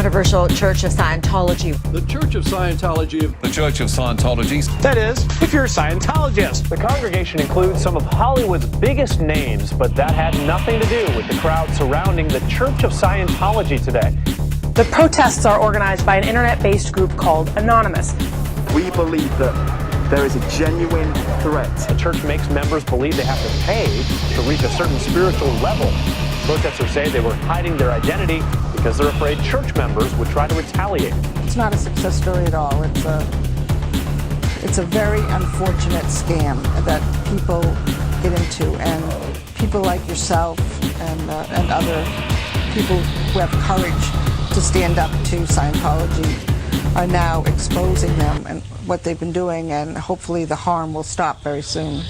controversial Church of Scientology. The Church of Scientology. The Church of Scientology. That is, if you're a Scientologist. The congregation includes some of Hollywood's biggest names, but that had nothing to do with the crowd surrounding the Church of Scientology today. The protests are organized by an internet-based group called Anonymous. We believe that there is a genuine threat. The church makes members believe they have to pay to reach a certain spiritual level. Protesters say they were hiding their identity because they're afraid church members would try to retaliate. It's not a success story at all. It's a very unfortunate scam that people get into, and people like yourself and other people who have courage to stand up to Scientology are now exposing them and what they've been doing, and hopefully the harm will stop very soon.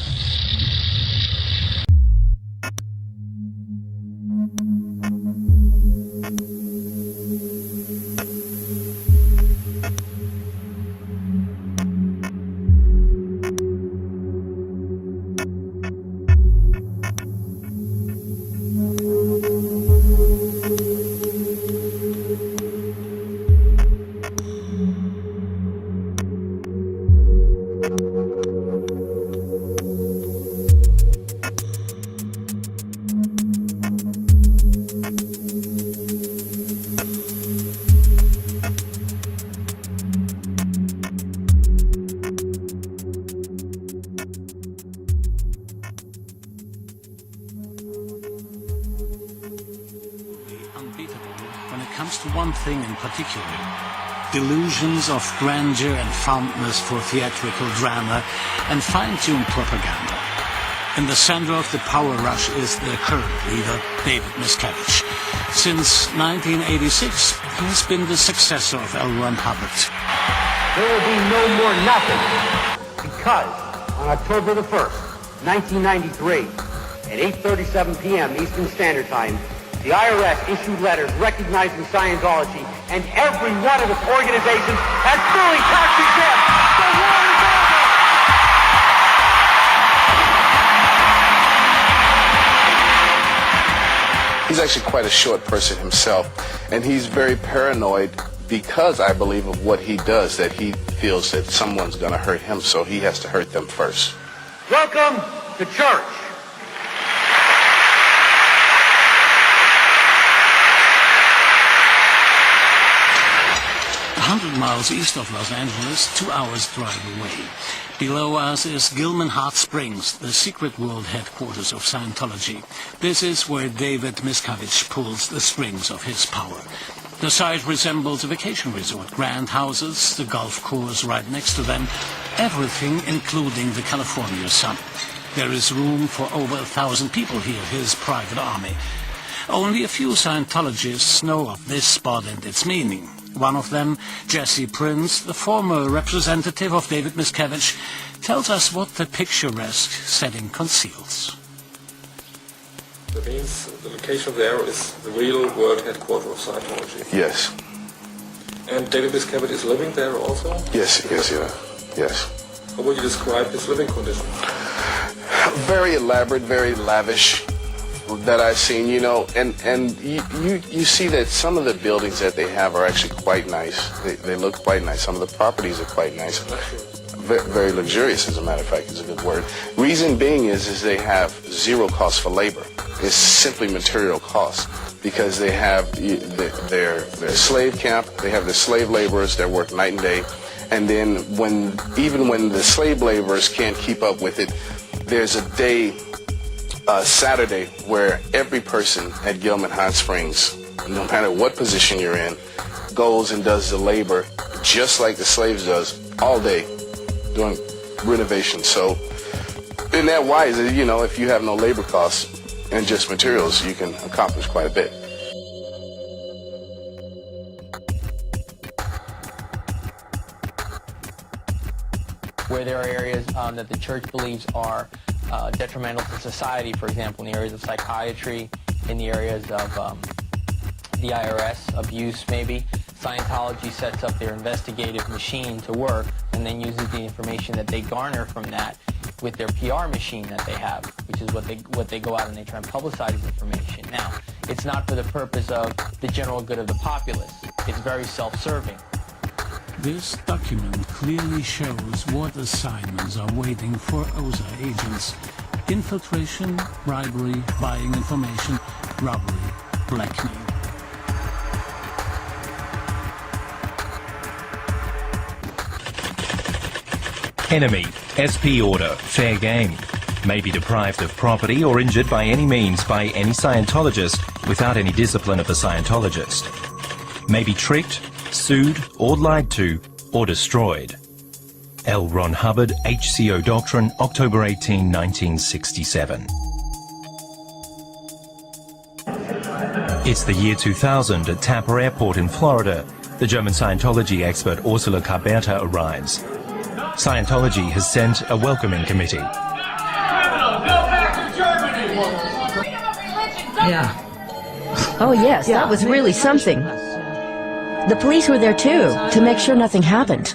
When it comes to one thing in particular, delusions of grandeur and fondness for theatrical drama and fine-tuned propaganda. In the center of the power rush is the current leader, David Miscavige. Since 1986, he has been the successor of L. Ron Hubbard. There will be no more nothing, because on October the 1st, 1993, at 8:37 p.m. Eastern Standard Time, the IRS issued letters recognizing Scientology, and every one of its organizations as fully tax-exempt. The war is over! He's actually quite a short person himself, and he's very paranoid because, I believe, of what he does, that he feels that someone's going to hurt him, so he has to hurt them first. Welcome to church. 100 miles east of Los Angeles, 2 hours drive away. Below us is Gilman Hot Springs, the secret world headquarters of Scientology. This is where David Miscavige pulls the strings of his power. The site resembles a vacation resort, grand houses, the golf course right next to them, everything including the California sun. There is room for over 1,000 people here, his private army. Only a few Scientologists know of this spot and its meaning. One of them, Jesse Prince, the former representative of David Miscavige, tells us what the picturesque setting conceals. That means the location there is the real world headquarters of Scientology. Yes. And David Miscavige is living there also? Yes. How would you describe his living conditions? Very elaborate, very lavish that I've seen, you know, and you see that some of the buildings that they have are actually quite nice. They look quite nice. Some of the properties are quite nice. Very luxurious, as a matter of fact, is a good word. Reason being is they have zero cost for labor. It's simply material cost, because they have their slave camp, they have the slave laborers that work night and day, and then even when the slave laborers can't keep up with it, there's a day, Saturday, where every person at Gilman Hot Springs, no matter what position you're in, goes and does the labor just like the slaves does all day doing renovation. So in that wise, you know, if you have no labor costs and just materials, you can accomplish quite a bit. Where there are areas that the church believes are detrimental to society, for example, in the areas of psychiatry, in the areas of the IRS, abuse maybe, Scientology sets up their investigative machine to work and then uses the information that they garner from that with their PR machine that they have, which is what they go out and they try and publicize information. Now, it's not for the purpose of the general good of the populace. it's very self-serving. This document clearly shows what assignments are waiting for OSA agents. Infiltration, bribery, buying information, robbery, blackmail. Enemy, SP order, fair game. May be deprived of property or injured by any means by any Scientologist without any discipline of the Scientologist. May be tricked, sued or lied to or destroyed. L. Ron Hubbard, HCO Doctrine, October 18, 1967. It's the year 2000 at Tampa Airport in Florida. The German Scientology expert Ursula Carberta arrives. Scientology has sent a welcoming committee. Yeah. Oh, yes, that was really something. The police were there too, to make sure nothing happened.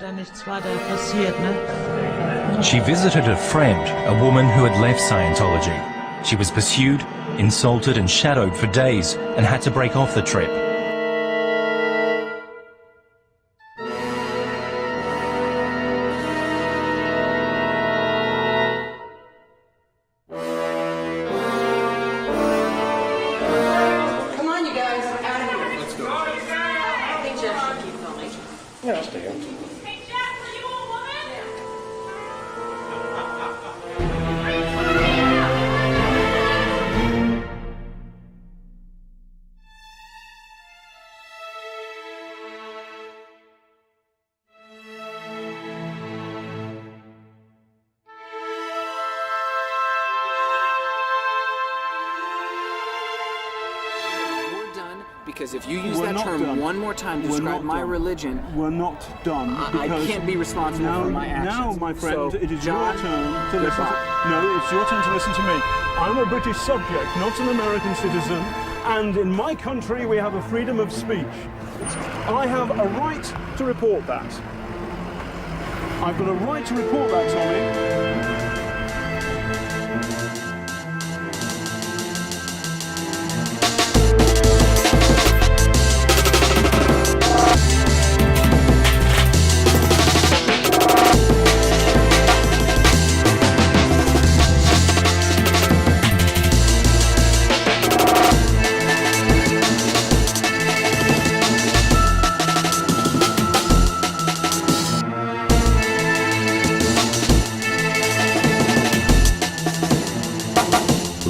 She visited a friend, a woman who had left Scientology. She was pursued, insulted and shadowed for days and had to break off the trip. Because if you use that term one more time to describe my religion, we're not done. I can't be responsible for my actions. Now, my friend, So, it is John, your turn to listen. goodbye. No, it's your turn to listen to me. I'm a British subject, not an American citizen, and in my country we have a freedom of speech. I have a right to report that. I've got a right to report that, Tommy.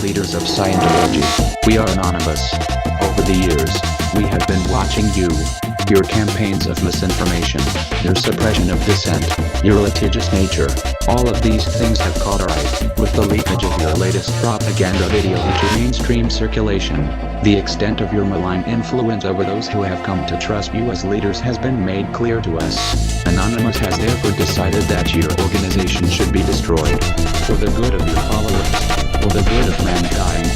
Leaders of Scientology, we are anonymous. Over the years, we have been watching you, your campaigns of misinformation, your suppression of dissent, your litigious nature. All of these things have caught our eye, with the leakage of your latest propaganda video into mainstream circulation. The extent of your malign influence over those who have come to trust you as leaders has been made clear to us. Anonymous has therefore decided that your organization should be destroyed. For the good of your followers. For the good of mankind.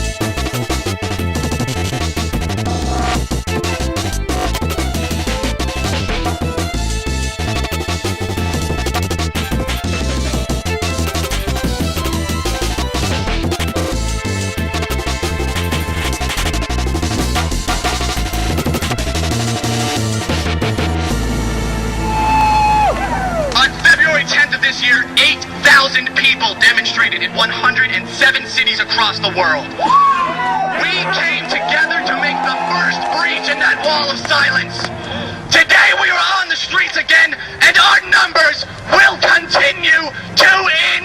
On February 10th of this year, 8,000 people demonstrated in 107 cities across the world. We came together to make the first breach in that wall of silence. Today we are on the streets again, and our numbers will continue to increase.